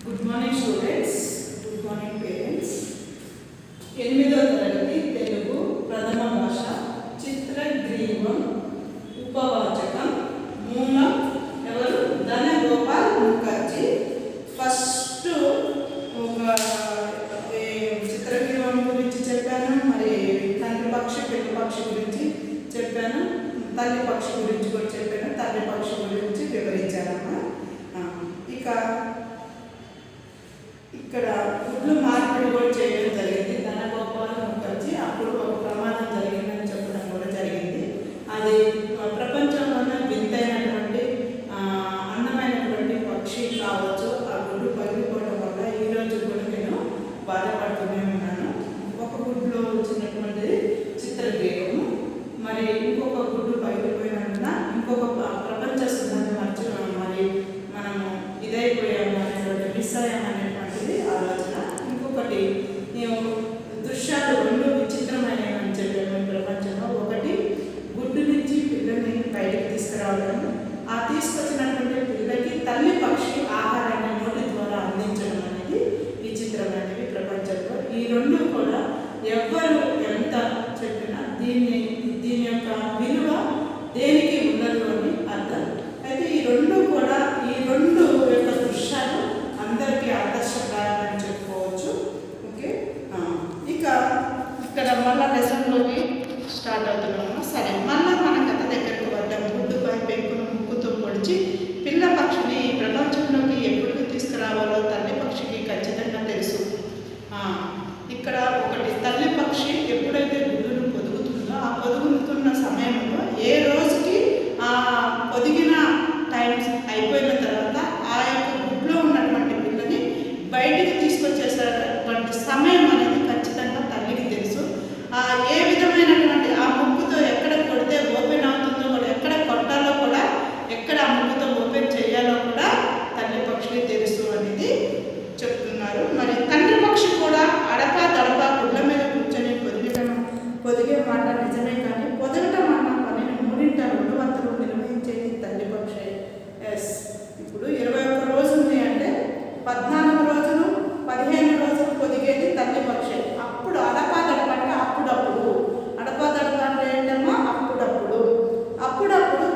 Good morning students, good morning parents. 8వ తరగతి తెలుగు ప్రథమ భాష చిత్రగ్రీవం ఉపవాచకం మూలం ఎవరు ధనగోపాల్ ముఖర్జీ. ఫస్ట్ ఒక చిత్రగ్రీవం గురించి చెప్పాను, మరి తండ్రి పక్షి పిల్ల పక్షి గురించి చెప్పాను, తల్లి పక్షి గురించి కూడా చెప్పాను, తల్లి పక్షి గురించి వివరించాను. ఇక్కడ గుడ్లు మార్పిడి కూడా చేయడం జరిగింది. ధనగోపాల్ ముఖర్జీ అప్పుడు ఒక ప్రమాదం జరిగిందని చెప్పడం కూడా జరిగింది. అది ప్రపంచంలోనే వింతైనటువంటి అందమైనటువంటి పక్షి కావచ్చు. ఆ గుడ్డు పగిలిపోవడం వల్ల ఈరోజు కూడా నేను బాధపడుతూనే ఉన్నాను. ఒక గుడ్లో వచ్చినటువంటి చిత్రగ్రీవము, మరి ఇంకొక గుడ్డు పగిలిపోయినందున ఇంకొక ప్రపంచ సుందరం మరి మనము ఇదైపోయాము అనేటువంటి విషయం అనేటువంటిది ఆలోచన. ఇంకొకటి నేను దృశ్యాలు రెండు విచిత్రమైనవి చెప్పాము ప్రపంచంలో. ఒకటి గుడ్డు నుంచి పిల్లని బయటకు తీసుకురావడం, ఆ తీసుకొచ్చినటువంటి పిల్లకి తల్లి పక్షి ఆహారాన్ని నోటి ద్వారా అందించడం అనేది విచిత్రమైనవి ప్రపంచంలో. ఈ రెండు కూడా ఎవ్వరు ఎంత చెప్పినా దీని యొక్క విలువ దేనికి ఉండదు అని అర్థం. అయితే ఈ రెండు యొక్క దృశ్యాలు అందరికీ ఆదర్శప్రాయమని చెప్పుకోవచ్చు. ఓకే, ఇక ఇక్కడ మళ్ళా లెసన్లోకి స్టార్ట్ అవుతున్నాము. సరే, మళ్ళీ మన కథ దగ్గరకు వద్దాం. గుడ్డుపై పెంకును ముక్కుతో పొడిచి పిల్ల పక్షిని ఈ ప్రపంచంలోకి ఎప్పుడు తీసుకురావాలో తల్లి పక్షికి ఖచ్చితంగా తెలుసు. ఇక్కడ ఒకటి, తల్లి పక్షి ఎప్పుడైతే గుడ్డును పొదుగుతుందో ఆ పొదుగుతున్న సమయంలో ఏ రోజుకి ఆ పొదిగిన టైమ్స్ అయిపోయిన తర్వాత ఆ యొక్క గుడ్లో ఉన్నటువంటి పిల్లని బయటికి తీసుకొచ్చేసేటువంటి సమయం అనేది ఖచ్చితంగా తల్లికి తెలుసు. ఏ విధమైనటువంటి ఆ ముక్కుతో ఎక్కడ కొడితే ఓపెన్ అవుతుందో కూడా, ఎక్కడ కొట్టాలో కూడా, ఎక్కడ ఆ ముక్కుతో ఓపెన్ చేయాలో కూడా తల్లి పక్షికి తెలుసు అనేది చెప్తున్నారు. మరి తండ్రి పక్షి కూడా అడపా దడపా గుడ్ల మీద కూర్చొని పొదిగే మాట నిజమే, కానీ పొదగటం అన్న పనిని మూడింట 2 వంతులు నిర్వహించేది తల్లి పక్షి. ఎస్, ఇప్పుడు 21 రోజు ఉంది అంటే 14 రోజులు 15 రోజులు పొదిగేది తల్లి పక్షి. అప్పుడు అడపా దడప అంటే అప్పుడప్పుడు, అడపా దడప అంటే ఏంటమ్మా అప్పుడప్పుడు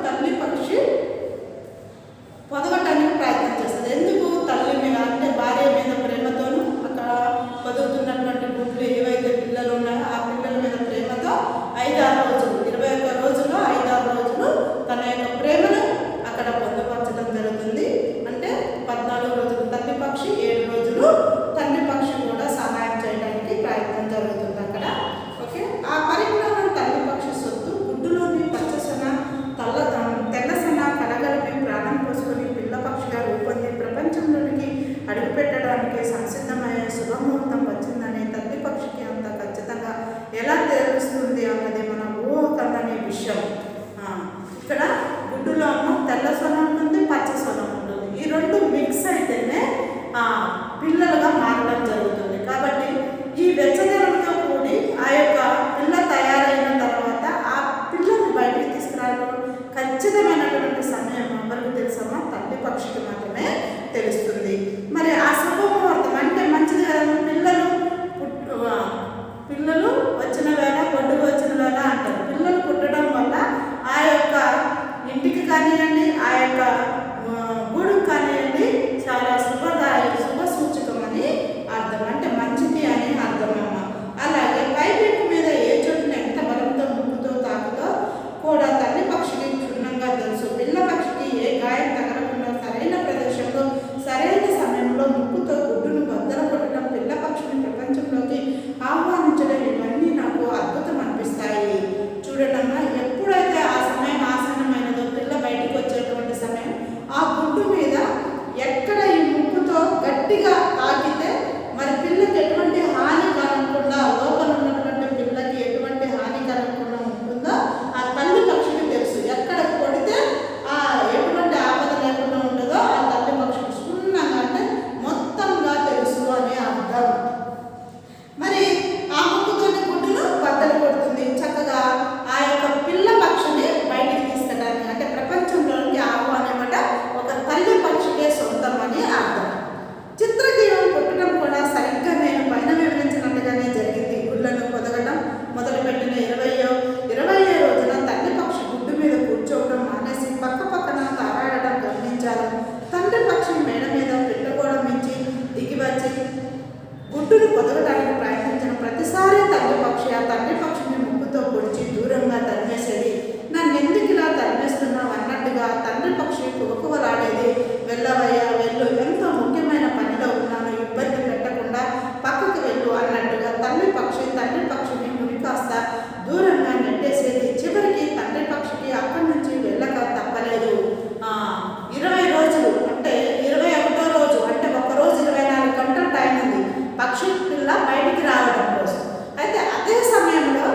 తల్లి పక్షి పొదగటానికి ప్రయత్నం చేస్తుంది. ఎందుకు? తల్లి మీద అంటే భార్య మీద ప్రేమతోనూ, అక్కడ పొదుగుతున్నటువంటి గుడ్లు ఏవైతే పిల్లలు ఉన్నాయో ఆ పిల్లల మీద ప్రేమతో 5-6 రోజులు, 21 రోజులు 5-6 రోజులు తన యొక్క ప్రేమను అక్కడ పొందుపరచడం జరుగుతుంది. అంటే 14 రోజులు తల్లి పక్షి, 7 రోజులు తండ్రి పక్షి కూడా సహాయం చేయడానికి ప్రయత్నం జరుగుతుంది అక్కడ. ఓకే, ఆ పరిజ్ఞానం తల్లి పక్షి సొత్తు. గుడ్డులోని పచ్చసన తెల్లసన కలగలిపి ప్రాణం పోసుకొని పిల్ల పక్షిగా రూపొంది ప్రపంచంలోనికి అడుగుపెట్టడానికి సంసిద్ధమయ్యే శుభముహూర్తం వచ్చిందనే తల్లి పక్షికి అంత ఖచ్చితంగా ఎలా తెలుస్తుంది అన్నది మన ఊహకన్ననే విషయం. ఇక్కడ గుడ్డులో తెల్ల సొన ఉంటుంది, పచ్చ సొన ఉంటుంది. ఈ రెండు మిక్స్ అయితేనే పిల్లలుగా మారడం జరుగుతుంది. కాబట్టి ఈ వెచ్చదనంతో కూడి ఆ యొక్క పిల్ల తయారైన తర్వాత ఆ పిల్లని బయటికి తీసుకురావడం ఖచ్చితమైనటువంటి సమయం ఎవరికి తెలుసమ్మా? తల్లి పక్షికి మాత్రమే తెలుస్తుంది. మరి ఆ శుభముహూర్తం అంటే మంచిది కదా. పిల్లలు వచ్చిన వేళ, ఒడ్డుకు వచ్చిన వేళ అంటారు. పిల్లలు పుట్టడం వల్ల ఆ యొక్క ఇంటికి కానివ్వండి, ఆ యొక్క గూడుకు కానివ్వండి, చాలా శుభ సూచకం అని అర్థం. అంటే మంచిది అని అర్థం అమ్మ. అలాగే పైపెక్కు మీద ఏ చోటున ఎంత బలంతో ముక్కుతో తాకుతో కూడా తల్లి పక్షికి క్షుణ్ణంగా తెలుసు. పిల్ల పక్షికి ఏ గాయం తగలకుండా సరైన ప్రదేశంలో సరైన సమయంలో ముక్కుతో గుడ్డును బద్దలు కొట్టడం, పిల్ల పక్షిని ప్రపంచంలోకి ఆహ్వానించడం, ఇవన్నీ నాకు అద్భుతం అనిపిస్తాయి. చూడటమ్మా, ఎప్పుడైతే ఆ సమయం ఆసన్నమైనదో, పిల్ల బయటకు వచ్చేటువంటి సమయం, ఆ గుడ్డు మీద ఎక్కడ ఈ ముక్కుతో గట్టిగా తాకితే మరి పిల్లకి ఎటువంటి హాని కలగకుండా, లోపల ఉన్నటువంటి పిల్లకి ఎటువంటి హాని కలగకుండా ఉంటుందో ఆ తల్లి పక్షికి తెలుసు. ఎక్కడ కొడితే ఎటువంటి ఆపద లేకుండా ఉంటుందో ఆ తల్లి పక్షికి క్షుణ్ణంగా అంటే మొత్తంగా తెలుసు అనే అర్థం. మరి ఆ ముక్కుతోని గుడ్డును బద్దలు కొడుతుంది. చక్కగా ఆ యొక్క పిల్ల పక్షిని బయటికి తీసుకెళ్ళడానికి, అంటే ప్రపంచంలోనికి ఆహ్వానమాట ఒక తల్లి పక్షికే సొంతం అని అర్థం. చిత్ర ఒదగడానికి ప్రయత్నించిన ప్రతిసారి తల్లి పక్షి ఆ తండ్రి పక్షిని ముక్కుతో పొడిచి దూరంగా తరిమేసేది. నన్ను ఎందుకు ఇలా తరిమేస్తున్నావు అన్నట్టుగా తండ్రి పక్షి కువకువలాడేది. వెళ్ళవయ్యా వెళ్ళు, ఎంతో ముఖ్యమైన పనిలో ఉన్నాను, ఇబ్బంది పెట్టకుండా పక్కకు వెళ్ళు అన్నట్టుగా తండ్రి పక్షిని మురికాస్త దూరంగా నెట్టేసేది. చివరికి తండ్రి పక్షికి అక్కడి నుంచి వెళ్ళక తప్పలేదు. 20 రోజులు అంటే 21వ రోజు అంటే ఒకరోజు 24 గంటల టైం ఉంది పక్షి పిల్ల బయటికి రావడం కోసం. అయితే అదే సమయంలో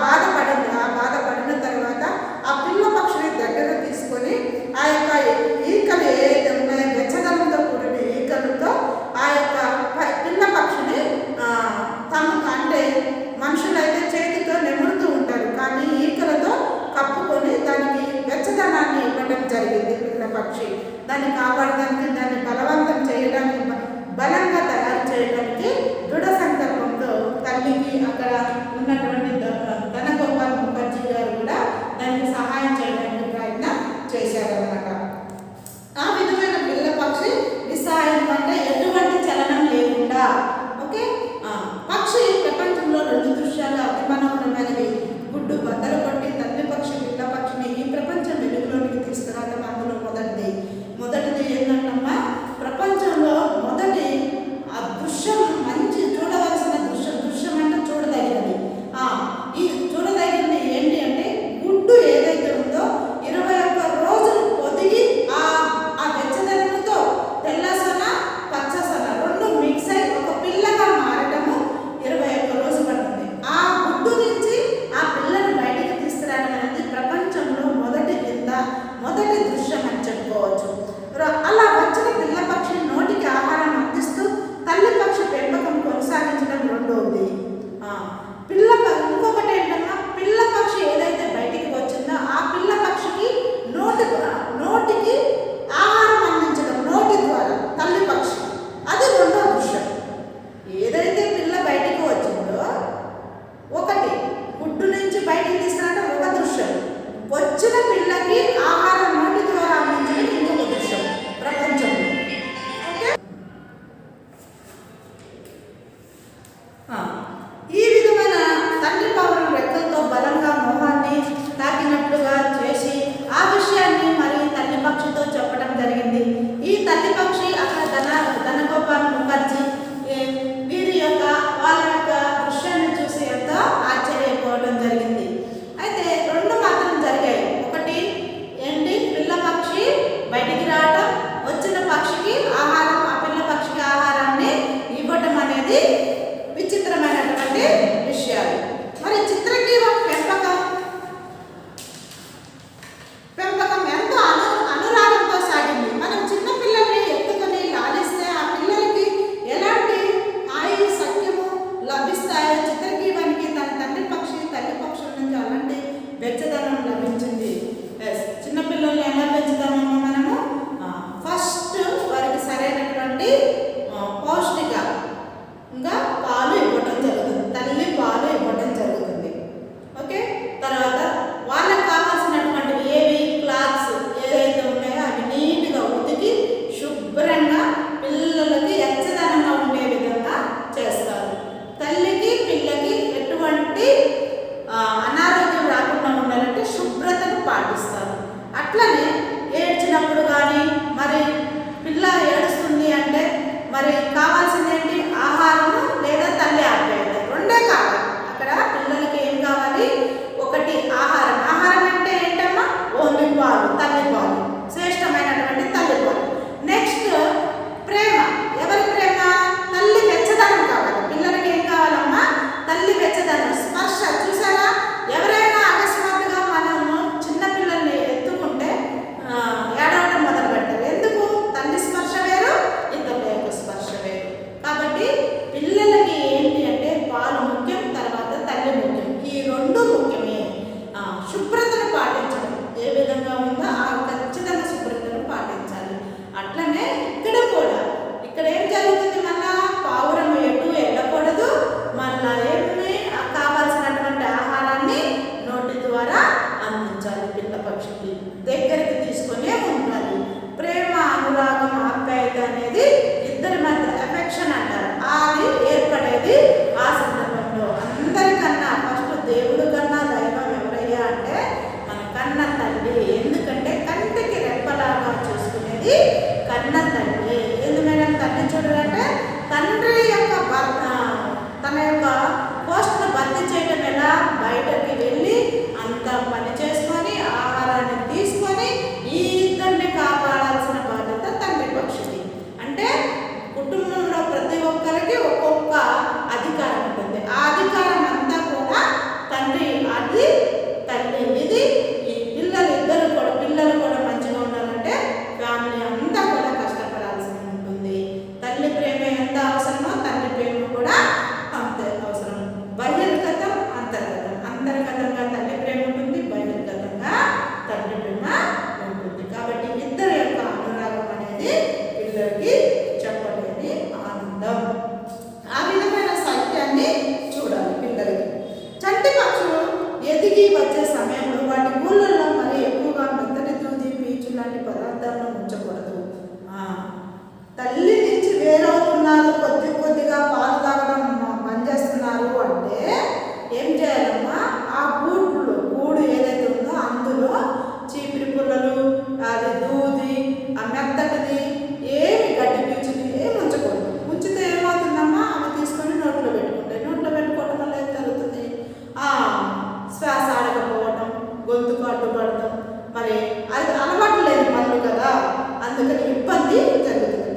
బాధపడిన తర్వాత ఆ పిల్ల పక్షిని దగ్గర తీసుకొని ఆ యొక్క ఈకలు ఏదైతే ఉన్నాయో వెచ్చదనంతో కూడిన ఈకలతో ఆ యొక్క పిల్ల పక్షిని అంటే మనుషులైతే చేతితో నిమురుతూ ఉంటారు, కానీ ఈకలతో కప్పుకొని దానికి వెచ్చదనాన్ని ఇవ్వడం జరిగింది. పిల్ల పక్షి దాన్ని కాపాడడానికి, దాన్ని బలవంతం చేయడానికి, బలంగా తయారు చేయడానికి దృఢ సంకల్పంతో తల్లికి అక్కడ ఉన్నటువంటి ధనగోపాల్ ముఖర్జీ గారు కూడా దానికి సహాయం చేయడానికి ప్రయత్నం చేశారన్నమాట. ఆ విధమైన పిల్ల పక్షి నిస్సహాయం అంటే ఎటువంటి చలనం లేకుండా ఓకే పక్షి ప్రపంచంలో 2 దృశ్యాలు అతి మనోహరమైనవి. గుడ్డు బద్దలు కొట్టి తల్లి పక్షి పిల్ల పక్షిని ఈ ప్రపంచం వెలుగులోనికి తీసుకురావడం అందులో మొదటిది ఏంటంటమ్మా, ప్రపంచంలో మొదటి ఆ దృశ్యం మంచి చూడవలసిన దృశ్యం అంటే చూడదగినది. ఈ చూడదగినది ఏంటి అంటే గుడ్డు ఏదైతే ఉందో 21 రోజులు పొదిగి ఆ వెచ్చదనంతో తెల్ల సొన పచ్చ సొన 2 మిక్స్ అయి ఒక పిల్లగా మారడము 21 రోజులు పడుతుంది. ఆ గుడ్డు నుంచి ఆ పిల్లను బయటికి తీసుకురావడం అనేది ప్రపంచంలో మొదటి దృశ్యం అని చెప్పుకోవచ్చు. అలా వచ్చిన పిల్ల పక్షి నోటికి ఆహారం అందిస్తూ తల్లి పక్షి పెంపకం కొనసాగించడం రెండవది. ఇంకొకటి ఏంటన్నా, పిల్ల పక్షి ఏదైతే బయటికి వచ్చిందో ఆ పిల్ల పక్షికి నోటికి ఆహారం అందించడం నోటి ద్వారా తల్లి పక్షి, అది రెండో దృశ్యం. ఏదైతే పిల్ల బయటికి వచ్చిందో ఒకటి గుడ్డు నుంచి బయటికి తీసుకురావడం ఒక దృశ్యం, వచ్చిన పిల్లకి ఆహారం నోటి ద్వారా అందించడం ఇంకొక దృశ్యం ప్రపంచంలో. ఓకే, ఈ విధమైన తండ్రి పవరం రెక్కలతో బలంగా మోహాన్ని తాకినట్లుగా చేసి ఆ విషయాన్ని మరి తల్లి పక్షితో చెప్పడం జరిగింది. ఈ తల్లి పక్షి అక్కడ ధనగోపాల్ ముఖర్జీ వాళ్ళ యొక్క దృశ్యాన్ని చూసి ఎంతో ఆశ్చర్యపోవడం జరిగింది. అయితే 2 మాత్రం జరిగాయి. ఒకటి ఏంటి,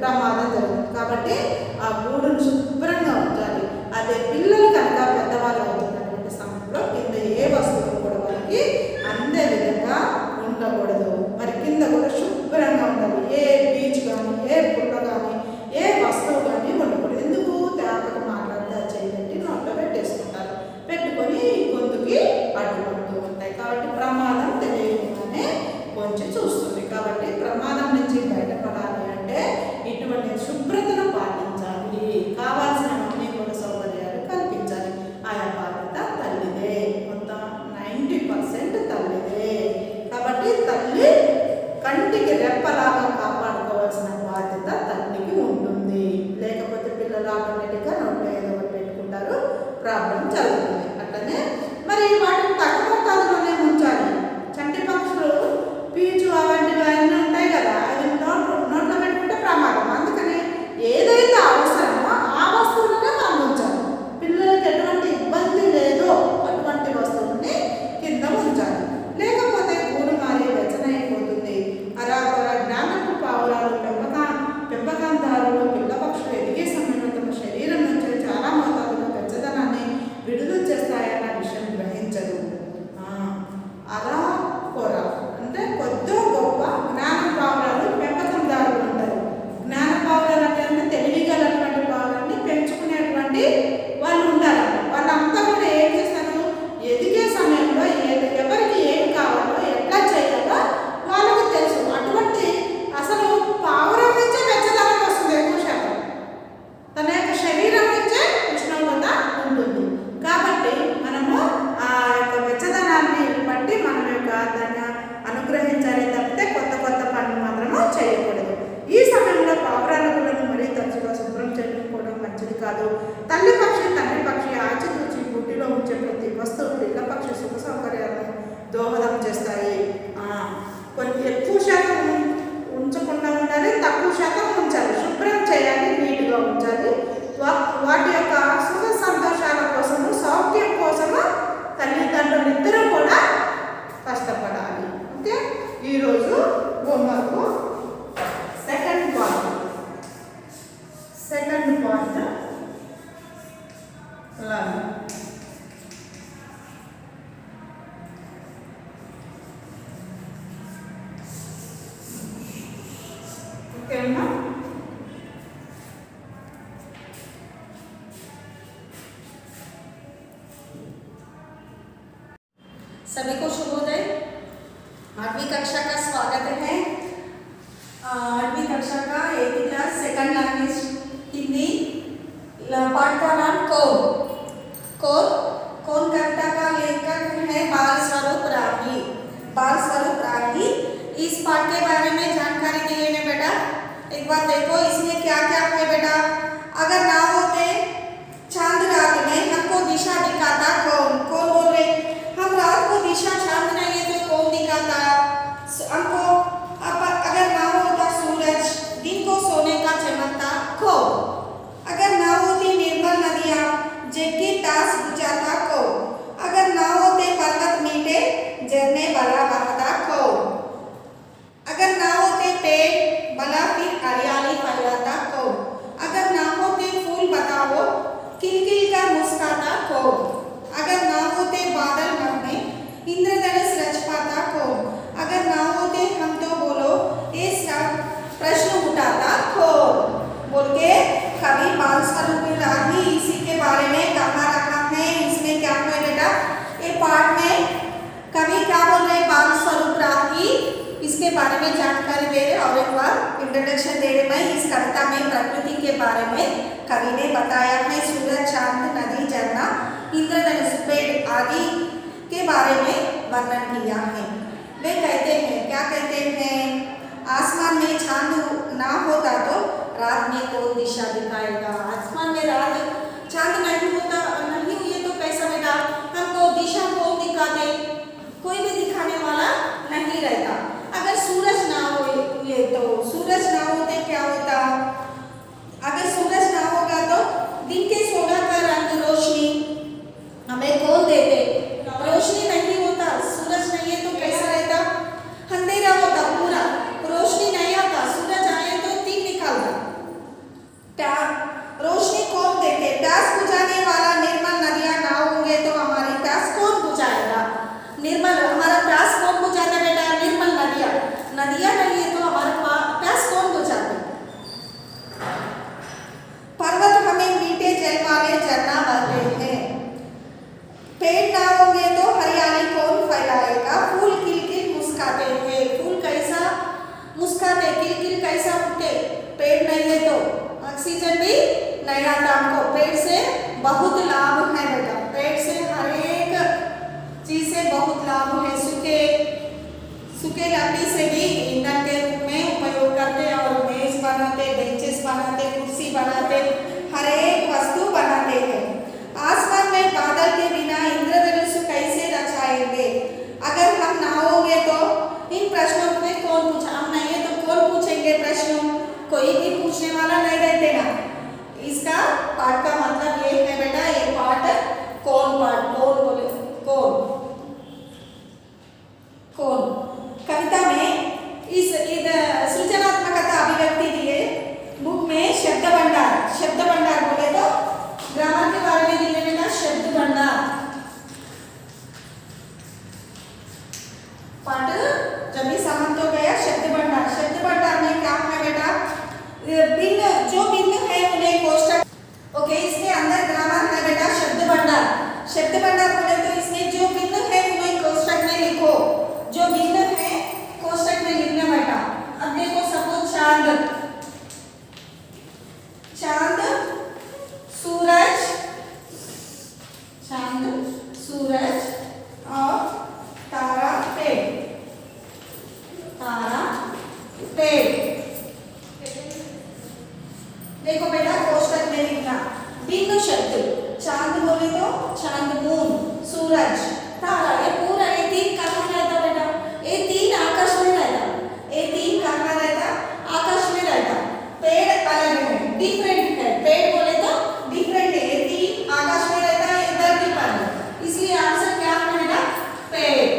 ప్రమాదం జరుగుతుంది. కాబట్టి ఆ గూడును శుభ్రంగా ఉంచాలి. అదే పిల్లలు కనుక పెద్దవాళ్ళు అవుతున్నటువంటి సమయంలో కింద ఏ వస్తువులు కూడా వాళ్ళకి అందే విధంగా ఉండకూడదు. మరి కింద కూడా శుభ్రంగా ఉండాలి. ఏ బీచ్ కానీ ఏ పుట్ట కానీ ఏ వస్తువు కానీ ఉండకూడదు. ఎందుకు తేపకు మాట్లాడితే చేయబెట్టి నోట్లో పెట్టేసుకుంటారు, పెట్టుకొని గొంతుకి అడ్డుపడుతూ ఉంటాయి. కాబట్టి ప్రమాదం తెలియకుండానే కొంచెం చూస్తుంది. కాబట్టి ప్రమాదం నుంచి బయటపడాలి అంటే ఇటువంటి శుభ్రతను పాటించాలి. కావాల్సినవన్నీ కూడా సౌకర్యాలు కల్పించాలి. ఆయా బాధ్యత తల్లిదే. మొత్తం 90% తల్లిదే. కాబట్టి తల్లి కంటికి రెప్పలాగా కాపాడుకోవాల్సిన బాధ్యత తల్లికి ఉంటుంది. లేకపోతే పిల్లలు ఆటోమేటిక్గా నోట్లో ఏదో ఒకటి పెట్టుకుంటారు, ప్రాబ్లం జరుగుతుంది. అట్లనే మరి వాటిని తక్కువ మోతాదులోనే ఉంచాలి. చంటి పక్షులు పీచు అవంటివి అన్నీ ఉంటాయి కదా, అవి నోట్లో పెట్టుకుంటే ప్రమాదం. అందుకని ఏదైతే అవసరమో ఆ వస్తువులనే మనం ఉంచాలి. పిల్లలకి ఎటువంటి ఇబ్బంది లేదో అటువంటి వస్తువుల్ని కింద ఉంచాలి. లేకపోతే గూడు మారి వెచ్చనైపోతుంది. అరాకొర జ్ఞానపు పావురాలు పెంపకందారులు పిల్ల పక్షులు ఎదిగే సమయంలో తమ శరీరం నుంచి చాలా మోతాదులో వెచ్చదనాన్ని విడుదల చేస్తాయన్న విషయం గ్రహించదు. అరాకొర అంటే కొద్దో గొప్ప జ్ఞాన పావురాలు పెంపకందారులు ఉంటారు. జ్ఞాన పావురాలు అంటే తెలివిగలటువంటి పావురాన్ని పెంచుకునేటువంటి వాళ్ళు ఉంటారు. వాళ్ళంతా కూడా ఏం చేస్తారు, ఎదిగే సమయంలో ఎవరికి ఏం కావాలో ఎట్లా చేయాలో వాళ్ళకి తెలుసు. అటువంటి అసలు పావురం నుంచే వెచ్చదనం వస్తుంది. ఎక్కువ శాతం తన యొక్క శరీరం నుంచే ఉష్ణోగ్రత ఉంటుంది. కాబట్టి మనము ఆ యొక్క వెచ్చదనాన్ని బట్టి మనం యొక్క దాన్ని అనుగ్రహించాలి తప్పితే కొత్త కొత్త పనులు మాత్రము చేయకూడదు. ఈ సమయంలో పావురాల గుళ్ళను మరీ తరచుగా శుభ్రం చేసుకోవడం మంచిది కాదు. తల్లి పక్షి తండ్రి పక్షి ఆచితూచి గుడ్డిలో ఉంచే ప్రతి వస్తువు పిల్ల పక్షి సుఖ సౌకర్యాలను దోహదం చేస్తాయి. కొన్ని ఎక్కువ శాతం ఉంచకుండా ఉండాలి, తక్కువ శాతం ఉంచాలి. శుభ్రం చేయాలి, నీట్గా ఉంచాలి. వాటి యొక్క సుఖ సంతోషాల కోసము సౌఖ్యం కోసము తల్లిదండ్రులు ఇద్దరూ కూడా కష్టపడాలి. ఓకే, ఈరోజు హోంవర్క్ సెకండ్ పాయింట్ ఓకేనా? सभी को शुभोदय। 8वीं कक्षा का स्वागत है। 8वीं कक्षा का 8th class second language Hindi पाठ का नाम कौन। कौन कविता का लेखक है बाल स्वरूप राही। इस पाठ के बारे में जानकारी दिए ने बेटा। एक बार देखो इसमें क्या क्या है बेटा। अगर ना होते चांद रात में हमको दिशा दिखाता कौन बोल रहे। हम रात को दिशा चांद नहीं है तो कौन दिखाता हमको। अगर ना होता सूरज दिन को सोने का चमकता कौन। अगर ना होती निर्मल नदियाँ जिनकी तास बुझाता कौन। अगर ना होते पर्वत मीठे झरने भला बहाता कौन। अगर ना होते पेड़ भला फिर हरियाली फैलाता कौन। अगर ना होते फूल बताओ खिलखिल कर मुस्कुराता कौन। अगर ना होते बादल मन में इंद्रधनुष रच पाता कौन। अगर ना होते हम तो बोलो ये सब प्रश्न उठाता कौन। बोल के कवि बाल स्वरूप राही इसी के बारे में कहा रखा है। इसमें क्या है बेटा, ये पाठ में कवि क्या बोल रहे बाल स्वरूप राही इसके बारे में जानकारी दे रहे और एक बार इंट्रोडक्शन दे रहे। मैं इस कविता में प्रकृति के बारे में कवि ने बताया है। सूरज चांद नदी झरना इंद्रधनुष पेड़ आदि के बारे में वर्णन किया है। वे कहते हैं, क्या कहते हैं, आसमान में चांद ना होता तो रात में कौन दिशा दिखाएगा। आसमान में रात चांद नहीं होता नहीं हुए तो कैसा बेटा हमको दिशा कौन दिखाते, कोई भी दिखाने वाला नहीं रहता। अगर सूरज ना हो ये तो सूरज ना होते क्या होता। अगर सूरज ना होगा तो दिन के सोना का रंग रोशनी हमें कौन देते। रोशनी नहीं होता, सूरज नहीं है तो कैसा रहता, अंधेरा होता पूरा, रोशनी नहीं आता, सूरज आए तो दिन निकलता। बहुत लाभ है। सूखे लकड़ी से भी ईंधन के रूप में उपयोग करते और मेज बनाते, बेंचेस बनाते, कुर्सी बनाते, हर एक वस्तु बनाते हैं। आसमान में बादल के बिना इंद्रधनुष कैसे रचाएंगे? अगर हम ना होंगे तो इन प्रश्नों में कौन पूछा? हम नहीं है तो कौन पूछेंगे प्रश्नों? कोई भी पूछने वाला नहीं रहते ना। इसका पाठ का मतलब ये है बेटा, ये पाठ कौन बोले कौन कविता में इस सृजनात्मकता अभिव्यक्ति दिए बुक में शब्द भंडार बोले तो ग्रामर के बारे में दिए बेटा। शब्द भंडार पाठ जब भी समाप्त हो गया। शब्द भंडार में क्या है बेटा? भिन्न है उन्हें कोष्टक। ओके, इसके अंदर ग्रामर है बेटा। शब्द भंडार बोले तो इसमें जो भिन्न है उन्हें कोष्टक में लिखो। जो भिन्न है कोष्टक में लिखना बेटा। अब देखो सपोज चांद, सूरज और तारा पेड़। देखो बेटा कोष्टक में लिखना भिन्न शब्द। चांद बोले तो चांद, मून, सूरज, तारा, ये पूरा ये तीन कहाँ रहता बेटा? ये तीन आकाश में रहता। ये तीन कहाँ रहता? आकाश में रहता। पेड़ अलग है, डिफरेंट है। पेड़ बोले तो डिफरेंट है। ये तीन आकाश में रहता है, ये धरती पर है। इसलिए आंसर क्या है बेटा? पेड़।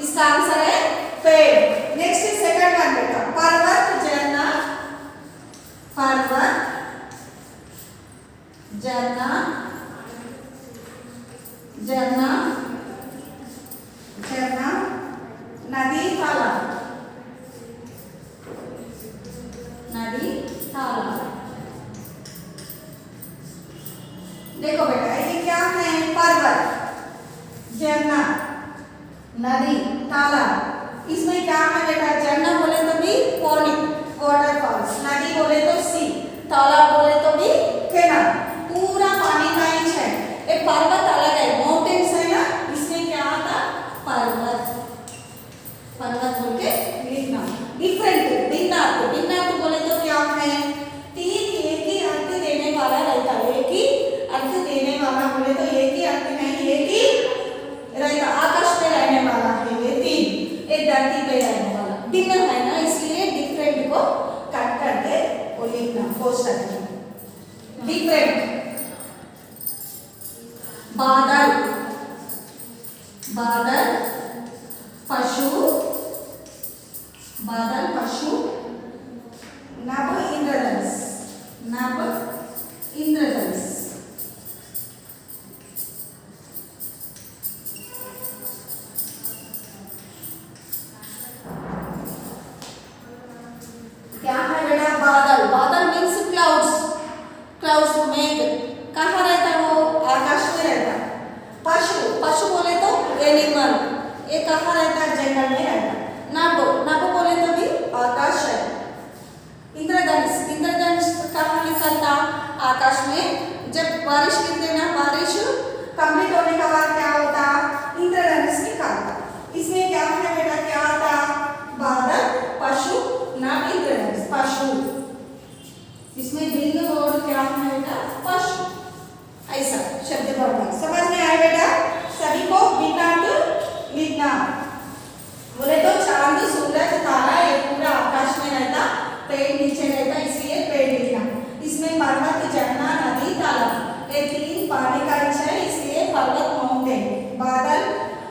इसका आंसर है पेड़। नेक्स्ट सेकंड वन बेटा, पर्वत, झरना, नदी, तालाब। देखो बेटा ये क्या है? पर्वत, झरना, नदी, तालाब। इसमें क्या है बेटा? झरना बोले तो भी वाटरफॉल्स, नदी बोले तो सी, तालाब बोले तो भी कैनाल। पूरा पानी का ही है। एक पर्वत अलग है, माउंटेन्स है ना, इसमें क्या आता? पर्वत बोल के लिखना। डिफरेंट, भिन्न बोले तो क्या है? तीन एक ही अर्थ देने वाला रहता है। एक ही अर्थ देने वाला बोले तो एक ही अर्थ नहीं, एक ही रहता। आकाश पे रहने वाला है ये तीन, एक धरती पे रहने वाला। भिन्न है ना, इसलिए डिफरेंट को कट करके वो लिखना कोष्टक में। डिफरेंट। बादल, पशु, नभ, इंद्रधनुष। क्या है बेटा? बादल मीन्स क्लाउड्स मेघ। कहाँ रहता है वो? आकाश में रहता है। पशु बोले तो एनिमल, ये कहाँ रहता है? जंगल में रहता है। नभ बोले तो भी आकाश है। इंद्रधनुष कहाँ निकलता? आकाश में। जब बारिश गिरते ना, बारिश कंप्लीट होने के बाद क्या होता? इंद्रधनुष निकलता। इसमें क्या है बेटा? क्या आता? बादल, पशु, नभ, इंद्रधनुष। पशु, इसमें भिन्न वर्ड क्या है बेटा? पशु। ऐसा शब्द भंडार समझ में आया बेटा? सभी को भिन्नार्थ लिखना। बोले तो चांद, सूरज, तारा ये पूरा आकाश में रहता, पेड़ नीचे रहता, इसलिए पेड़ लिखना। इसमें पर्वत, झरना, नदी, तालाब ये तीन पानी का हिस्सा है, इसलिए पर्वत, माउंटेन। बादल,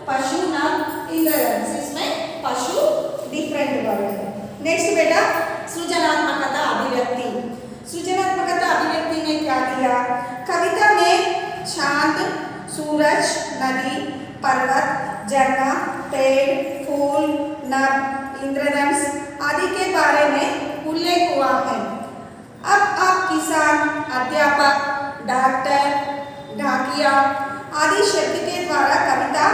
पशु, नभ, इंद्रधनुष। इसमें पशु डिफरेंट वर्ड है। नेक्स्ट बेटा सृजनात्मकता अभिव्यक्ति। सृजनात्मकता अभिव्यक्ति में क्या दिया? कविता में चांद, सूरज, नदी, पर्वत, झरना, पेड़, फूल, नभ, इंद्रधनुष आदि के बारे में उल्लेख हुआ है। अब आप किसान, अध्यापक, डॉक्टर, ढाकिया आदि शब्द के द्वारा कविता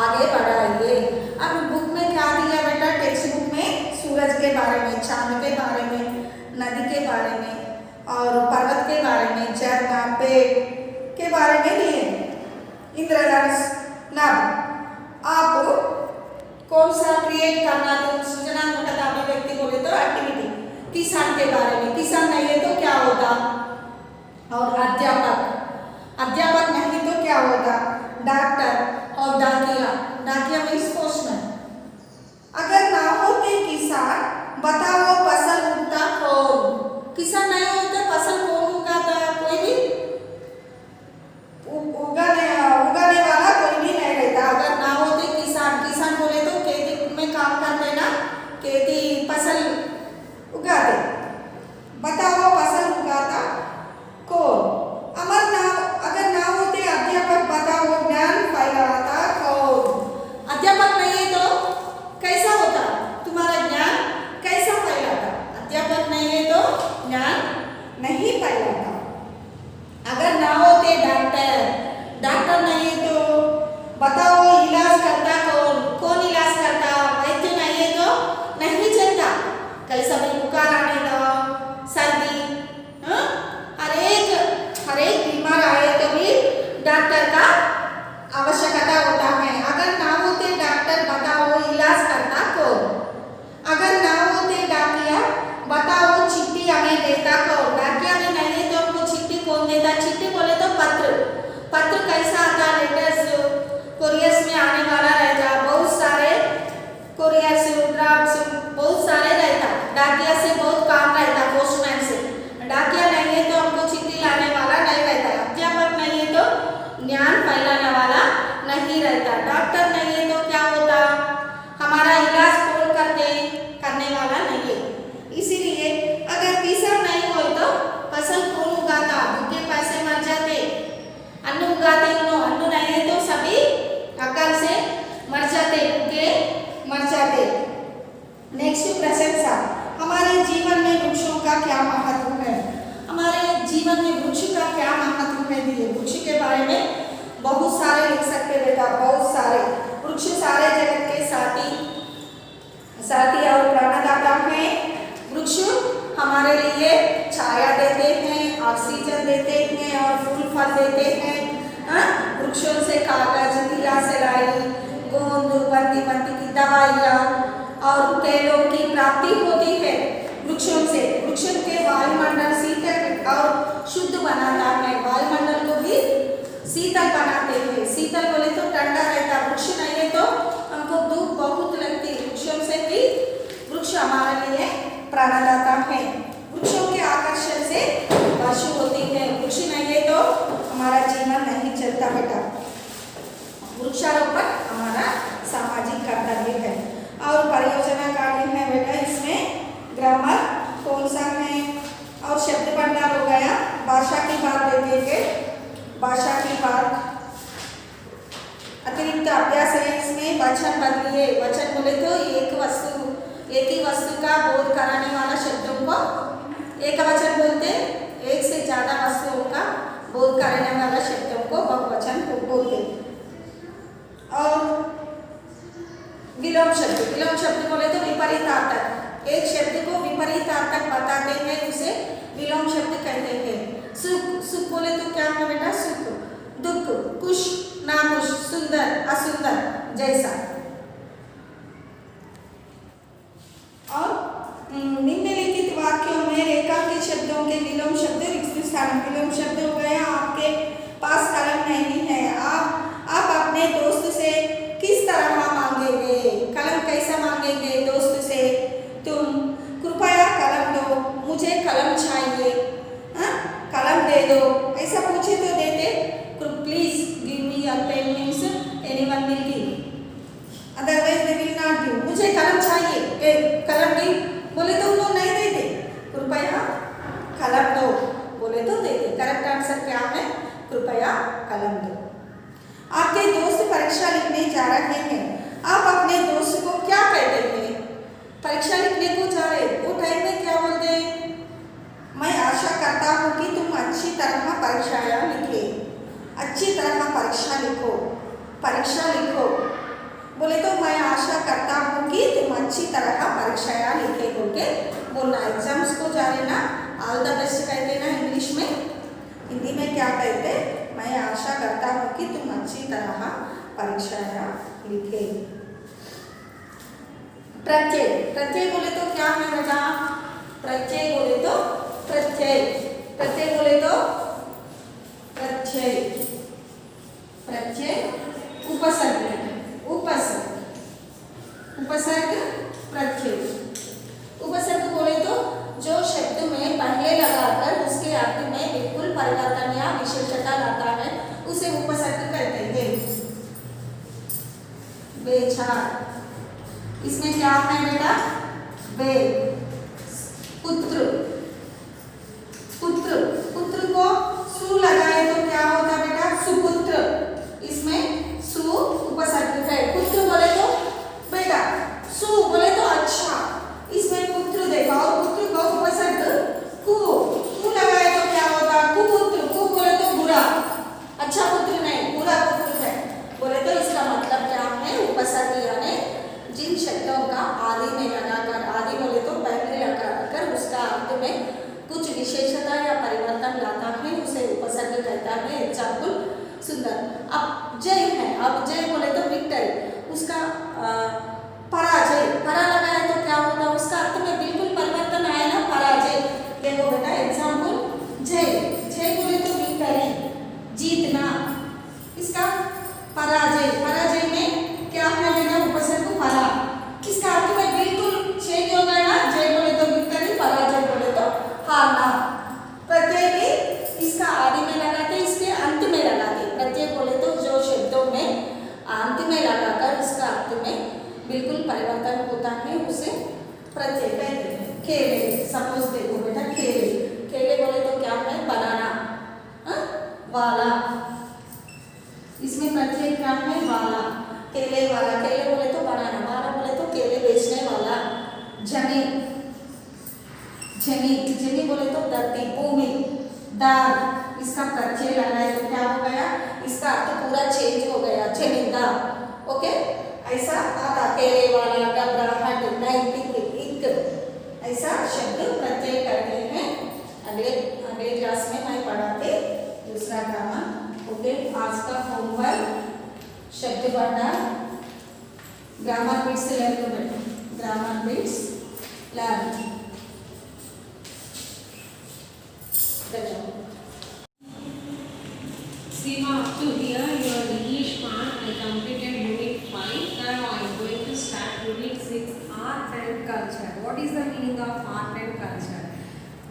आगे बढ़ाइए। अब बुक में क्या दिया बेटा? टेक्स्ट बुक में सूरज के बारे में, चांद के बारे में, नदी के बारे में और पर्वत के बारे में, झरना, पेड़ के बारे में दिए, इंद्रधनुष, नभ। कौन सा क्रिएट करना, तो सृजनात्मक अभिव्यक्ति बोले तो एक्टिविटी, किसान के बारे में, किसान नहीं है तो क्या होगा, और अध्यापक, अध्यापक नहीं तो क्या होगा, डॉक्टर और डाकिया, डाकिया मीन्स पोस्टमैन। अगर ना होते किसान बताओ फसल उगता कौन, किसान नहीं होते फसल कौन उगाता, कोई भी उगाने वाला कोई भी नहीं रहता। अगर ना होते किसान, किसान बोले तो खेती में काम करते ना, खेती फसल उगाते, बताओ फसल उगाता कौन। अगर ना होते अध्यापक बताओ ज्ञान फैलाता कौन, अध्यापक नहीं है तो कैसा होता तुम्हारा ज्ञान, कैसा फैलाता, अध्यापक नहीं है तो ज्ञान नहीं फैलाता। अगर ना होते डॉक्टर, डॉक्टर नहीं है तो बताओ इलाज करता कौन, कौन इलाज करता, वैद्य नहीं है तो नहीं चलता, कैसा भी बुखार आने दो, सर्दी, हर एक बीमार आए तो भी डॉक्टर का आवश्यकता होता है। अगर ना होते डॉक्टर बताओ इलाज करता कौन, अगर ना होते डाकिया बताओ चिट्ठी हमें देता कौन, डाकिया में नहीं है तो हमको चिट्ठी कौन देता, चिट्ठी बोले तो पत्र, पत्र कैसा आता, लेटर्स कोरियर्स में आने वाला रहता, बहुत सारे कोरियर्स ड्राफ्ट्स बहुत सारे रहता, डाकिया से बहुत काम रहता, पोस्टमैन से, डाकिया नहीं है तो हमको चिट्ठी लाने वाला नहीं रहता, अध्यापक नहीं है तो ज्ञान फैलाने वाला नहीं रहता, डॉक्टर नहीं है तो क्या होता, हमारा इलाज कौन करने वाला नहीं है। इसीलिए अगर किसान नहीं हो तो फसल कौन उगाता, भूखे पैसे मर जाते, अन्न उगाते क्यों, अन्न नहीं है तो सभी अकाल से मर जाते, भूखे मर जाते। नेक्स्ट प्रशंसा, हमारे जीवन में वृक्षों का क्या महत्व है, हमारे जीवन में वृक्ष का क्या महत्व है, दिए वृक्ष के बारे में बहुत सारे लिख सकते बेटा, बहुत सारे वृक्ष सारे जगत के साथी और प्राणदाता हैं। वृक्ष हमारे लिए छाया देते हैं, ऑक्सीजन देते हैं और फूल फल देते हैं। वृक्षों से कागज, दिया सिलाई, गोंद, बत्ती की दवाइयाँ और तेलों की प्राप्ति होती है वृक्षों से। वृक्ष के वायुमंडल शीतल और शुद्ध बनाता है, वायुमंडल को भी शीतल बनाते हैं, शीतल बोले तो ठंडा रहता, वृक्ष नहीं है तो हमको धूप बहुत लगती, वृक्षों से भी वृक्ष हमारे लिए प्राणदाता है। वृक्षों के आकर्षण से वर्षा होती है, वृक्ष नहीं है तो हमारा जीवन नहीं चलता बेटा। वृक्षारोपण हमारा सामाजिक कर्तव्य है और परियोजना कार्य है बेटा, इसमें ग्रामर कौन सा है और शब्द भंडार हो गया, भाषा की बात देखेंगे, भाषा की बात, अतिरिक्त अभ्यास है इसमें, वचन बदलिए, वचन बोले तो एक ही वस्तु का बोध कराने वाला शब्दों को एक वचन बोलते, एक से ज्यादा वस्तुओं का बोध कराने वाला शब्दों को बहुवचन बोलते। और विलोम शब्द बोले तो विपरीतार्थक, एक शब्द को विपरीतार्थक बताते हैं उसे विलोम शब्द कहते हैं। सुख बोले तो क्या है बेटा, सुख, दुख, खुश, नाखुश, सुंदर, असुंदर, जैसा। और निम्नलिखित वाक्यों में रेखांकित शब्दों के विलोम शब्द रिक्त स्थान, विलोम शब्द हो गया, आपके पास कलम नहीं है, आप अपने दोस्त से किस तरह मांगेंगे, कलम कैसा मांगेंगे दोस्त से, तुम कृपया कलम दो, मुझे कलम चाहिए, कलम दे दो, ऐसा पूछे तो देते, please give me your pen means anyone will give, otherwise they will not give, मुझे कलम चाहिए, कलम दी बोले तो वो नहीं देते, कृपया कलम दो बोले तो देते। करेक्ट आंसर क्या है, कृपया कलम दो। आपके दोस्त परीक्षा लिखने जा रहे हैं, आप अपने दोस्त को क्या कहते हैं, परीक्षा लिखने को जा रहे, वो टाइम में क्या बोलते हैं, मैं आशा करता हूँ कि तुम अच्छी तरह परीक्षाएं लिखे, अच्छी तरह परीक्षा लिखो, परीक्षा लिखो बोले तो मैं आशा करता हूँ कि तुम अच्छी तरह परीक्षाएं लिखे बोल के बोलना। एग्जाम्स को जा रहे ना, ऑल द बेस्ट कहते ना इंग्लिश में, हिंदी में क्या कहते, मैं आशा करता हूँ कि तुम अच्छी तरह परीक्षाएं लिखे। प्रत्यय, प्रत्यय बोले तो क्या है बेटा? प्रत्यय बोले तो प्रत्यय, प्रत्यय बोले तो प्रत्यय, प्रत्यय उपसर्ग, उपसर्ग, उपसर्ग प्रत्यय। उपसर्ग बोले तो जो शब्द में पहले लगाकर उसके अर्थ में बिल्कुल परिवर्तन या विशेषता लाता है उसे उपसर्ग कहते हैं। बेचार, इसमें क्या है बेटा? बे, पुत्र, पुत्र, पुत्र को सु लगाए तो क्या होता बेटा? सुपुत्र। इसमें सु उपसर्ग है। पुत्र बोले तो बेटा, सु बोले तो अच्छा, इसमें पुत्र देखा और पुत्र को उपसर्ग कु, कु लगाए तो क्या होता? कुपुत्र। कु बोले तो बुरा, अच्छा पुत्र नहीं, बुरा पुत्र है बोले तो इसका मतलब क्या है? उपसर्ग यानी जिन शब्दों का आदि में लगाकर, आदि बोले तो पहले लगाकर उसका अर्थ में कुछ विशेषता या परिवर्तन लाता है उसे उपसर्ग कहता है। एग्जाम्पल सुंदर, अब जय है, अब जय बोले तो विक्टरी, उसका पराजय, परा लगाए तो क्या होता? उसका अर्थ में बिल्कुल परिवर्तन आए ना, पराजय। देखो बेटा एग्जाम्पल, जय, जय बोले तो विक्टरी, जीतना, इसका पराजय, पराजय में क्या है बेटा? उपसर्ग परा, इसका अर्थ में बिल्कुल चेंज हो गया ना, जय बोले तो विक्टरी, पराजय बोले तो हारना। प्रत्यय भी इसका आदि में लगाते, इसके अंत में लगाते। प्रत्यय बोले तो जो शब्दों में अंत में लगाकर उसका अर्थ में बिल्कुल परिवर्तन होता है उसे प्रत्यय कहते हैं। खेले, सपोज देखो बेटा, खेले, खेले बोले तो क्या है? बनाना, वाला, इसमें प्रत्यय क्या है? वाला, केले वाला, केले बोले तो बनाना, वाला बोले तो केले बेचने वाला। जमीन, जमीन, जमीन बोले तो धरती, भूमि, दार, इसका प्रत्यय लगाए तो क्या हो गया? इसका अर्थ पूरा चेंज हो गया, जमींदार। ओके, ऐसा आता, केले वाला, घबराहट, नैतिक, इक, ऐसा शब्द प्रत्यय करते हैं। अगले क्लास में मैं पढ़ाते दूसरा ग्रामर। ओके, आज का होमवर्क शब्द भंडार, ग्रामर बिट्स लर्न करो, grammar bits learn. Seema, up to here your English part. I completed Unit 5. Now I am going to start Unit 6, Art and Culture. What is the meaning of art and culture?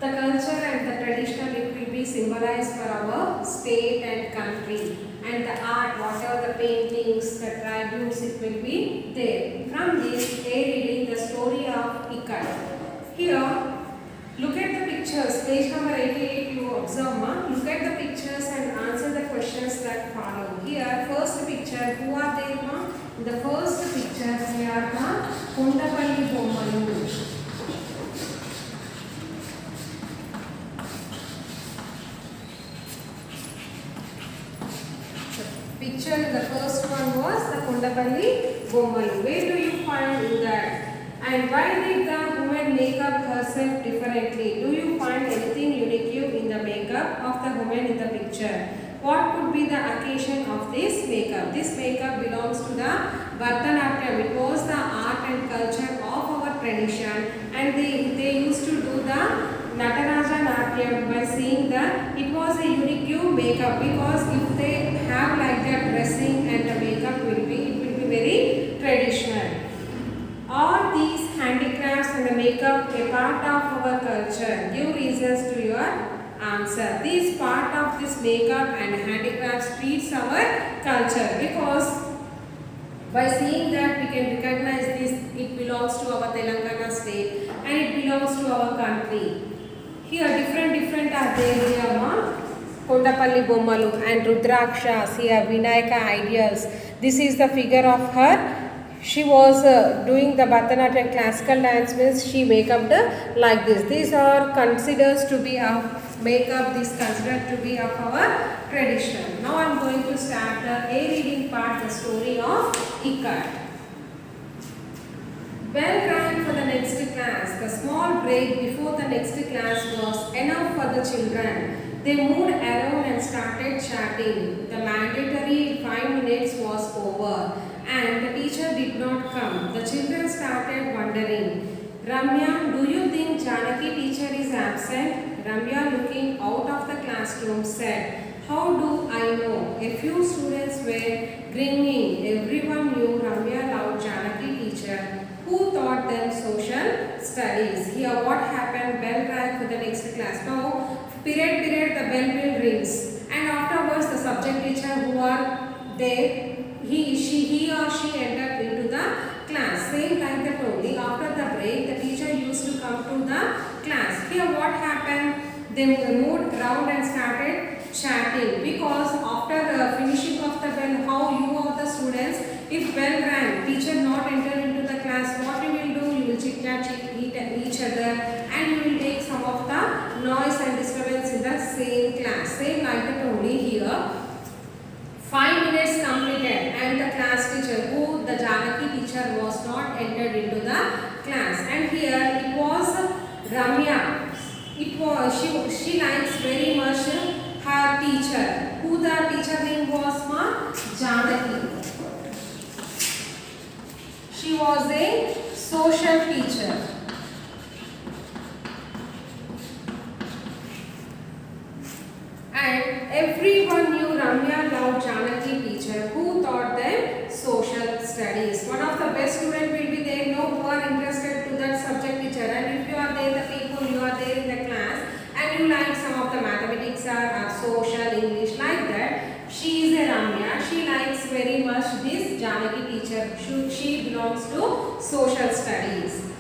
The culture and the traditional, it will be symbolized for our state and country. And the art, whatever the paintings, the tributes, it will be there. From this, they reading the story of Ikat. Here, look at the pictures. Page number 88, you observe, ma. Look at the pictures and answer the questions that follow. Here, first picture, who are they, ma? In the first picture, they are the Kundapalli Bommalu. Picture, the first one was the Kundapalli Bommalu. Where do you find that? And why did the woman make up herself differently? Do you find anything unique in the makeup of the woman in the picture? What could be the occasion of this makeup? This makeup belongs to the Bharatanatyam. It was the art and culture of our tradition, and they used to do the Nataraja Natyam by seeing that it was a unique makeup, because if they have like that dressing and the makeup it will be very traditional. All these handicrafts and the makeup a part of our culture. Give reasons to your answer. This part of this makeup and handicrafts treats our culture, because by seeing that we can recognize this, it belongs to our Telangana state and it belongs to our country. Here different are there here, ma. Kondapalli Bommalu and Rudrakshas, here Vinayaka ideals. This is the figure of her. She was doing the Bharatanatyam classical dance, means she make up like this. These are considered to be of makeup, this considered to be of our tradition. Now I am going to start the A reading part, the story of Ikat. Bell rang for the next class. The small break before the next class was enough for the children. They moved around and started chatting. The mandatory 5 minutes was over and the teacher did not come. The children started wondering Ramya, do you think Janaki teacher is absent? Ramya, looking out of the classroom, said, how do I know? A few students were grinning. Everyone knew Ramya loved Janaki teacher, who taught them social studies. Here what happened, bell rang for the next class. Now, period, the bell will rings. And afterwards, the subject teacher who are there, he or she entered into the class. Same like that only. After the break, the teacher used to come to the class. Here what happened? They moved around and started chatting, because after finishing of the bell, how you of the students, if bell rang, teacher not enter into the class, what you will do? You will chit chat each other, and you will take some of the noise and disturbance in the same class. Same like that only here. 5 minutes completed and the class teacher, who the Janaki teacher, was not entered into the class. And here it was Ramya. It was she likes very much her teacher. Who the teacher name was? Janaki. She was a social teacher. And everyone knew Ramya loved Janaki teacher, who taught them social studies. One of the best students will be there, who are interested to that subject teacher. And if you are there, the people you are there in the class, and you like some of the mathematics or social, English, like that, she is a Ramya. She likes very much this Janaki teacher. She belongs to social studies.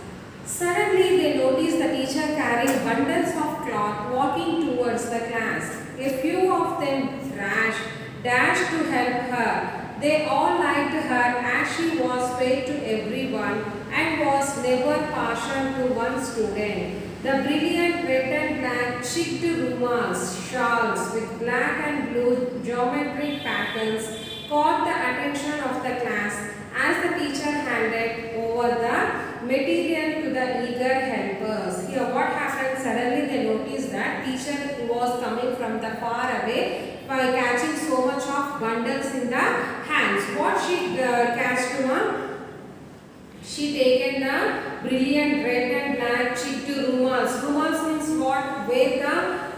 Suddenly they noticed the teacher carrying bundles of cloth walking towards the class. A few of them dashed to help her. They all liked her as she was fair to everyone and was never partial to one student. The brilliant red and black checked rumars, shawls with black and blue geometric patterns caught the attention of the class as the teacher handed over the material to the eager helpers. Here what happened, suddenly they noticed that teacher was coming from the far away by catching so much of bundles in the hands. What she catched to she taken the brilliant red and black checked rumors. Rumors means what? Where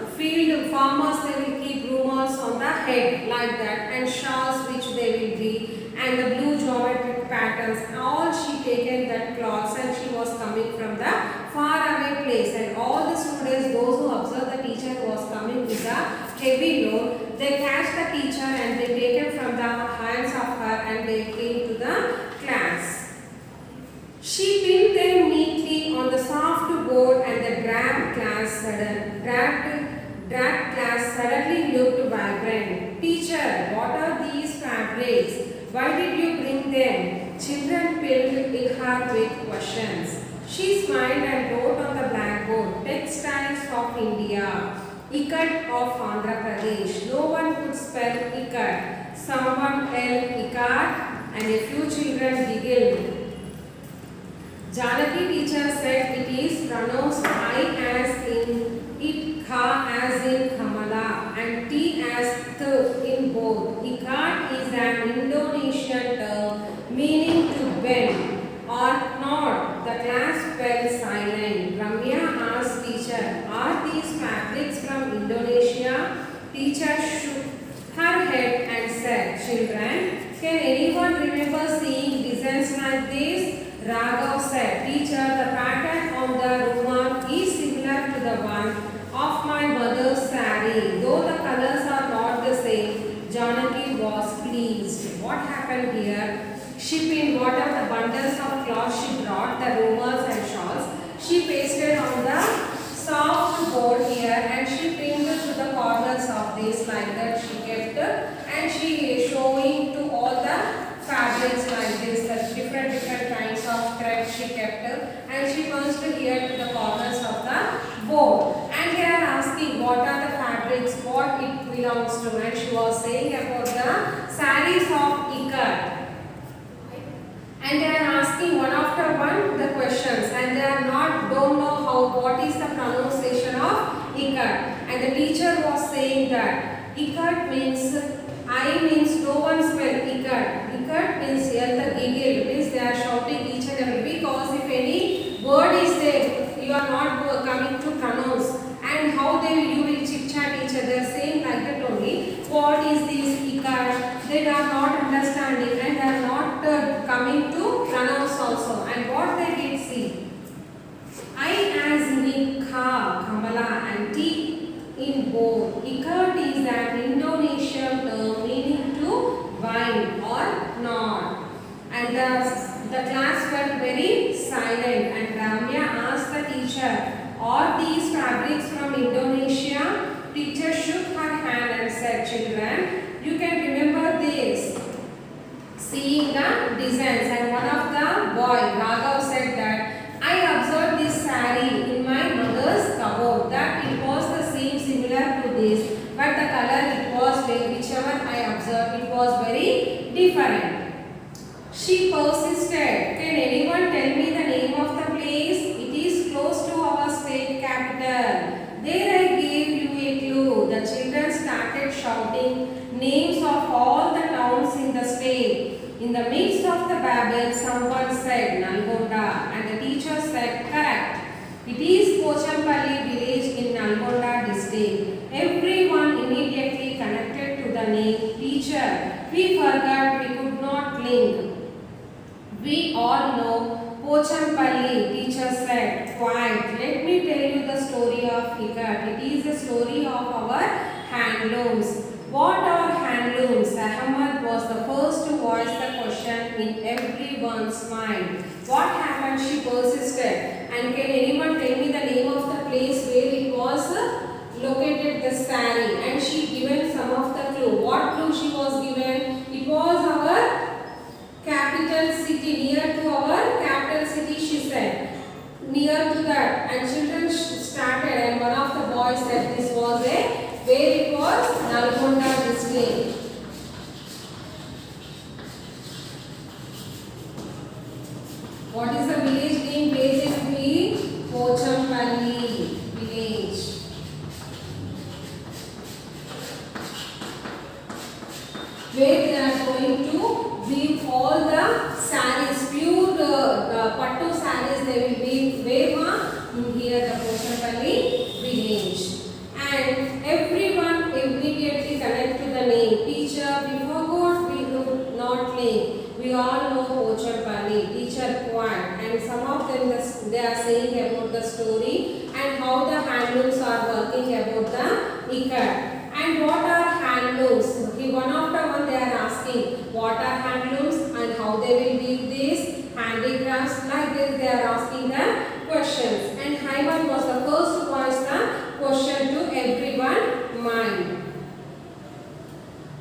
the field farmers, they will keep rumors on the head like that, and shawls which they will be, and the blue geometric patterns. All she taken that cloths, and she was coming from the far away place. And all the students, those who observed the teacher was coming with the heavy load, they catch the teacher and they take it from the hands of her and they came to the class. She pinned them neatly on the soft board, and the dragged class suddenly looked vibrant. Teacher, what are these fabrics? Why did you bring them? Children filled in her with questions. She smiled and wrote on the blackboard, Textiles of India, Ikat of Andhra Pradesh. No one could spell Ikat. Someone else Ikat, and a few children giggled. Janaki teacher said it is pronounced I as in it, Kha as in Kamala, and T as Th in both. Ikat is an Indonesian term meaning to bend or nod. The class fell silent. Ramya asked teacher, are these fabrics from Indonesia? Teacher shook her head and said, children, can anyone remember seeing designs like this? Raghav said, teacher, the pattern on the rumor is similar to the one of my mother's saree. Though the colors are not the same, Janaki was pleased. What happened here? She pinned what are the bundles of cloth she brought, the rumors and shawls. She pasted on the soft board here, and she pinned to the corners of this like that. She kept and she is showing to all the fabrics like this, the different kinds of thread she kept, and she punched here to the corners of the board. And they are asking what are the fabrics, what it belongs to, and she was saying about the sarees of Ikat. And they are asking one after one the questions, and they are don't know what is the pronunciation of Ikat. And the teacher was saying that Ikat means I means no one spell Ikat. Ikat means here the giggle means they are shouting each and every, because if any word is there coming to pronouns also. And what they did, see. I as in ka, Kamala, and T in both. Ikat is an Indonesian term meaning to wine or not. And the class felt very silent, and Ramya asked the teacher, are these fabrics from Indonesia? Teacher shook her hand and said, children, you can remember this. Seeing the designs, and one of the boy, Raghav, said that I observed this saree in my mother's cupboard, that it was the same similar to this, but the color it was, whichever I observed, it was very different. She persisted. Can anyone tell me the name of the place? It is close to our state capital. There I gave you a clue. The children started shouting names of all the towns in the state. In the midst of the babble, someone said Nalgonda, and the teacher said, correct. It is Pochampalli village in Nalgonda district. Everyone immediately connected to the name. Teacher, we forgot, we could not link. We all know Pochampalli, teacher said. Quite. Let me tell you the story of Ikat. It is the story of our handlooms. What are handlooms? Ahmad was the first to voice the question in everyone's mind. What happened? She persisted. And can anyone tell me the name of the place where it was located, the saree? And she given some of the clue. What clue she was given? It was our capital city, near to our capital city, she said. Near to that. And children started, and one of the boys said this was where it was, Nalgonda district. What is the village name? Where they will be? Pochampalli village. Where they are going to weave all the sarees, pure pattu sarees they will weave. Where? Here the Pochampalli village. And everyone immediately connect to the name. Teacher, we forgot, we could not link. We all know Pochampalli. Teacher quiet. And some of them they are saying about the story and how the handlooms are working about the Ikat. And what are handlooms? One after one they are asking what are handlooms and how they will weave this handicrafts. Like this they are asking the questions. And Haiwan was the first to voice the question to everyone's mind.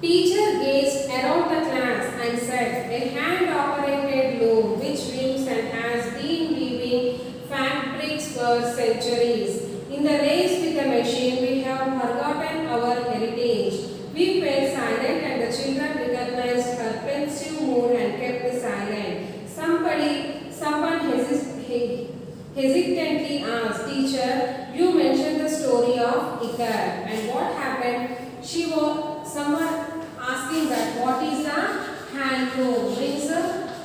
Teacher gazed around the class and said, a hand-operated loom which weaves and has been weaving fabrics for centuries. In the race with the machine, we have forgotten our heritage. We fell silent, and the children recognized her pensive mood and kept silent. Someone hesitantly asked, teacher, you mentioned the story of Ikat, and what happened? Someone asking that what is the handloom? Means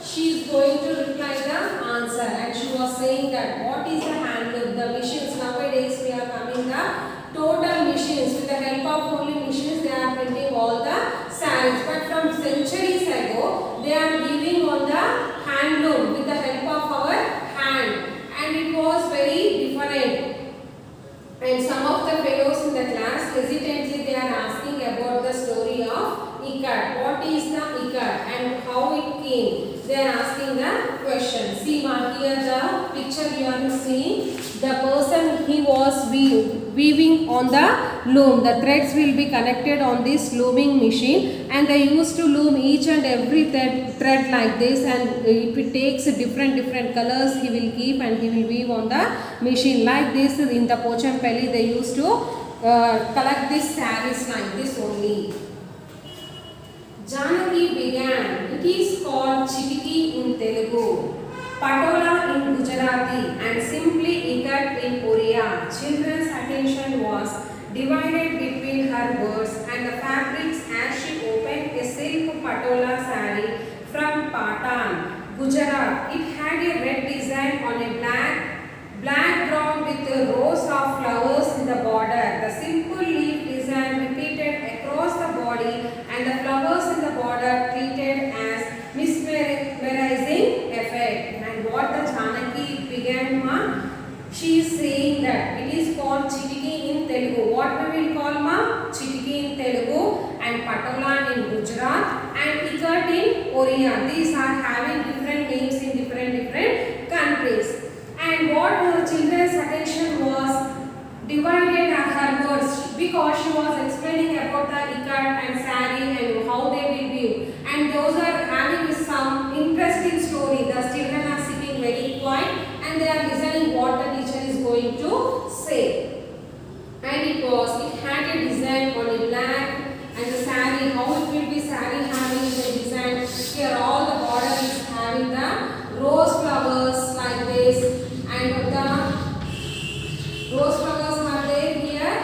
she is going to reply the answer, and she was saying that what is the handloom? The machines nowadays we are coming the total machines, with the help of only machines they are printing all the sarees. But from centuries ago they are weaving on the handloom with the help of our hand, and it was very different. And some of the fellows in the class hesitantly they are asking about the story of Ikat. What is the Ikat and how it came? They are asking the question. See here the picture you are seeing. The person he was weaving on the loom. The threads will be connected on this looming machine, and they used to loom each and every thread like this, and it takes different colors he will keep and he will weave on the machine like this. In the Pochampalli they used to collect these sarees like this only. Janaki began. It is called Chitiki in Telugu, Patola in Gujarati, and simply Ikat in Oriya. Children's attention was divided between her words and the fabrics as she opened a silk patola saree from Patan, Gujarat. It had a red design on a black ground with a rows of flowers in the border. The simple leaf design repeated across the body, and the flowers in the border treated as mesmerizing She is saying that it is called chitiki in Telugu. What we will call ma? Chitiki in Telugu and patola in Gujarat and ikat in Oriya. These are having different names in different countries. And what the children's attention was divided at her words because she was explaining about the ikat and sari and how they will weave. And those are having some interesting story. The children are sitting very quiet and they are listening what the teacher is going to say. And it had a design on a black and the sari, how it will be sari having the design. Here all the border is having the rose flowers like this and the rose flowers are there here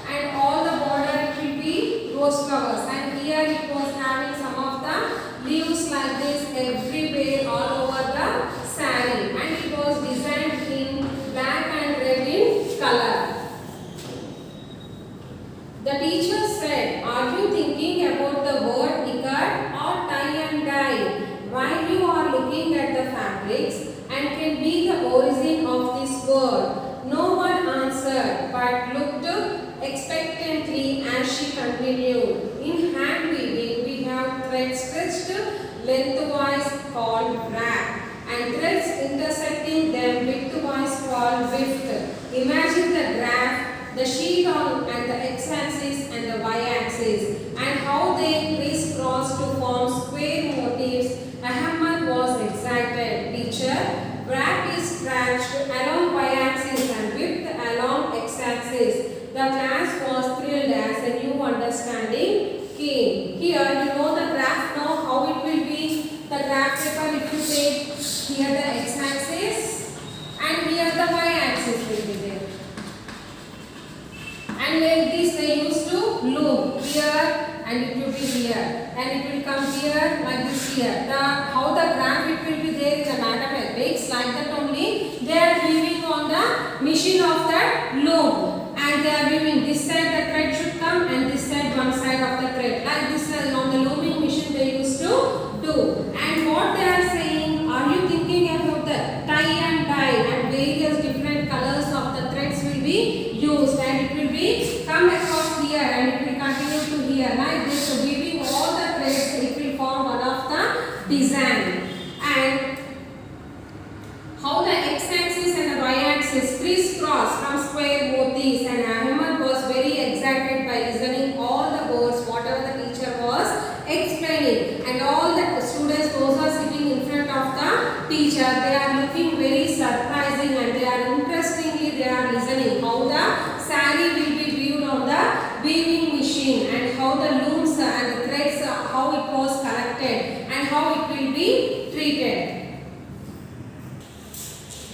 and all the border it will be rose flowers and here it was having some of the leaves like this everywhere all over the sari and it was designed in black and red in color. The teacher said, are you thinking about the word ikat or tie and dye while you are looking at the fabrics and can be the origin of this word? No one answered but looked expectantly as she continued. In hand weaving we have threads stretched lengthwise called wrap and threads intersecting them widthwise called wift. Imagine the graph, the sheet on and the x-axis and the y-axis and how they crisscross to form square motifs. Ahmad was excited. Teacher, wrap is stretched along y-axis and width along x-axis. The class was thrilled as a new understanding came. Here you know the graph now how it will be. The graph paper if you take here the x-axis and here the y-axis will be there. And like this they used to loop here and it will be here and it will come here like this here. How the graph it will be there in the mathematics like that only they are weaving on the machine of that loom and they are weaving this side the thread should come and this side one side of the thread like this on the looming machine they used to do. And what they are saying, are you thinking about the tie and dye and various different colors of the threads will be used and it will be come across here and it will continue to here like this. So weaving all the threads it will form one of the design. And how the x-axis and the y-axis crisscross from square motifs and Ahmad was very excited by listening all the words whatever the teacher was explaining and all the students those are sitting in front of the teacher they are looking very surprising and they are interestingly they are listening how the sari will be viewed on the weaving machine and how the looms and the threads how it was collected and how it will be treated.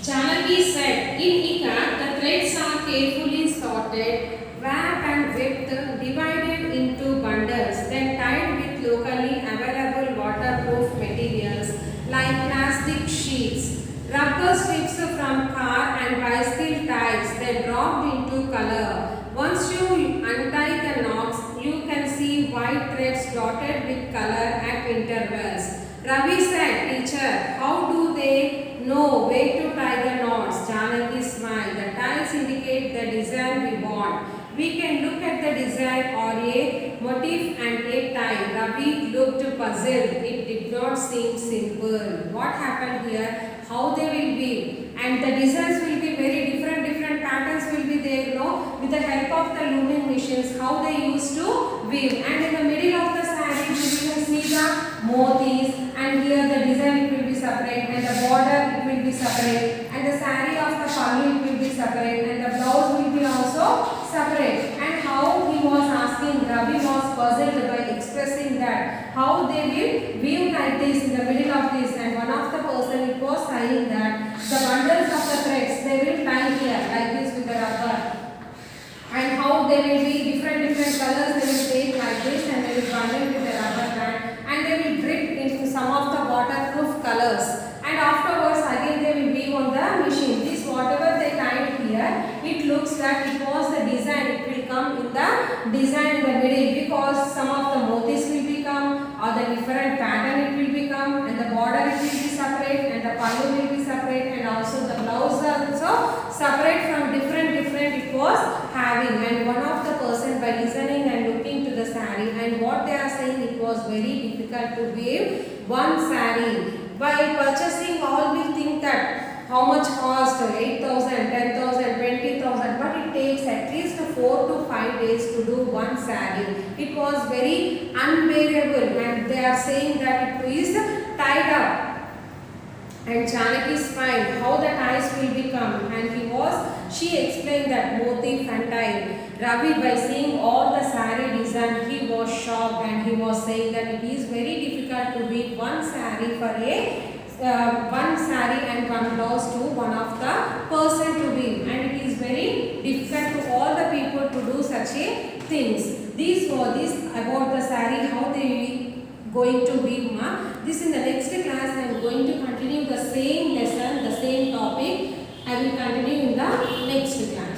Janaki said, in ikat the threads are carefully sorted, wrapped and whipped, divided into bundles, then tied with locally available waterproof materials like plastic sheets, rubber strips from car and bicycle ties, then dropped into color. Once you untie the knots, you can see white threads dotted with color at intervals. Ravi said, teacher, how do they know where to tie the knots? Janaki smiled. The ties indicate the design we want. We can look at the design or a motif and a tie. Ravi looked puzzled. It did not seem simple. What happened here? How they will weave. And the designs will be very different patterns will be there, with the help of the looming machines, how they used to weave. And in the middle of the saree, you can see the motifs and here the design it will be separate and the border it will be separate and the saree of the pallu it will be separate and the blouse will be also separate. And how he was asking, Ravi was puzzled by expressing that how they will weave like this in the middle of this and one of the person it was saying that the bundles of the threads they will tie here like this with the rubber and how they will be different colors they will take like this and they will bundle with the rubber band and they will drip into some of the waterproof colors and afterwards again they will weave on the machine. This whatever they tied here it looks that it was the design it will come in the design in the middle because some of the motifs will become or the different pattern it will become and the border it will be separate and the pallu will be separate and also the blouse also separate from different it was having, and one of the person by listening and looking to the saree, and what they are saying, it was very difficult to weave one saree. By purchasing, all will think that how much cost, 8,000, 10,000, 20,000, but it takes at least 4 to 5 days to do one saree. It was very unbearable, and they are saying that it is tied up. And Janaki's smiled how the ties will become, and she explained that motif and tie. Ravi, by seeing all the saree design, he was shocked, and he was saying that it is very difficult to weave one saree for one saree and one blouse to one of the person to weave, and it is very difficult to all the people to do such a things. These were about the saree, how they going to weave. This in the next class I am going to continue the same lesson, the same topic. I will continue in the next class.